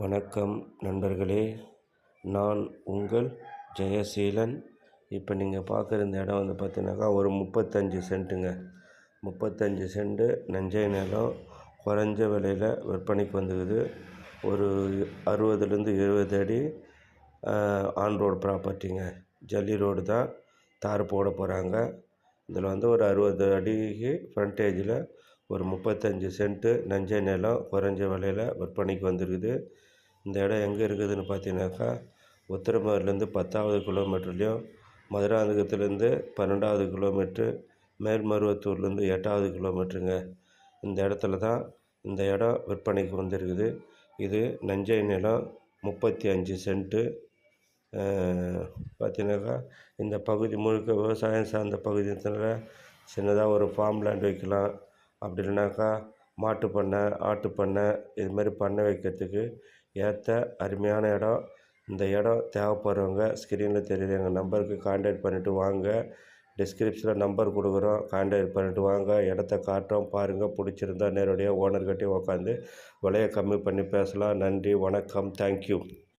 வணக்கம் நண்பர்களே, நான் உங்கள் ஜெயசீலன். இப்போ நீங்கள் பார்க்குற இந்த இடம் வந்து பார்த்தீங்கன்னாக்கா ஒரு 35 சென்ட்டுங்க. 35 சென்ட்டு நஞ்சை நிலம், குறைஞ்ச விலையில் விற்பனைக்கு வந்துக்குது. ஒரு 60லேருந்து 70 அடி ஆன் ரோடு ப்ராப்பர்ட்டிங்க. ஜல்லி ரோடு தான், தார் போட போகிறாங்க. இதில் வந்து ஒரு 60 அடிக்கு ஃப்ரண்டேஜில் ஒரு 35 சென்ட்டு நஞ்சை நிலம் குறைஞ்ச விலையில் விற்பனைக்கு வந்துருக்குது. இந்த இடம் எங்கே இருக்குதுன்னு பார்த்தீங்கன்னாக்கா, உத்திரமேரூர்லேருந்து 10வது கிலோமீட்டர்லேயும், மதுராந்தகத்துலேருந்து 12வது கிலோமீட்ரு, மேல்மருவத்தூர்லேருந்து 8வது கிலோமீட்டருங்க. இந்த இடத்துல தான் இந்த இடம் விற்பனைக்கு வந்திருக்குது. இது நஞ்சை நிலம், 35 சென்ட்டு. பார்த்தீங்கன்னாக்கா, இந்த பகுதி முழுக்க விவசாயம் சார்ந்த பகுதியத்தில் சின்னதாக ஒரு ஃபார்ம் லேண்ட் வைக்கலாம். அப்படி இல்லைனாக்கா மாட்டு பண்ணை, ஆட்டு பண்ணை, இதுமாரி பண்ணை வைக்கிறதுக்கு ஏற்ற அருமையான இடம். இந்த இடம் தேவைப்படுறவங்க ஸ்க்ரீனில் தெரியுற எங்கள் நம்பருக்கு கான்டாக்ட் பண்ணிவிட்டு வாங்க. டிஸ்கிரிப்ஷனில் நம்பர் கொடுக்குறோம், கான்டாக்ட் பண்ணிவிட்டு வாங்க. இடத்த காட்டுறோம் பாருங்கள். பிடிச்சிருந்தா நேரடியாக ஓனர்கிட்டே உட்காந்து விலையை கம்மி பண்ணி பேசலாம். நன்றி, வணக்கம், தேங்க்யூ.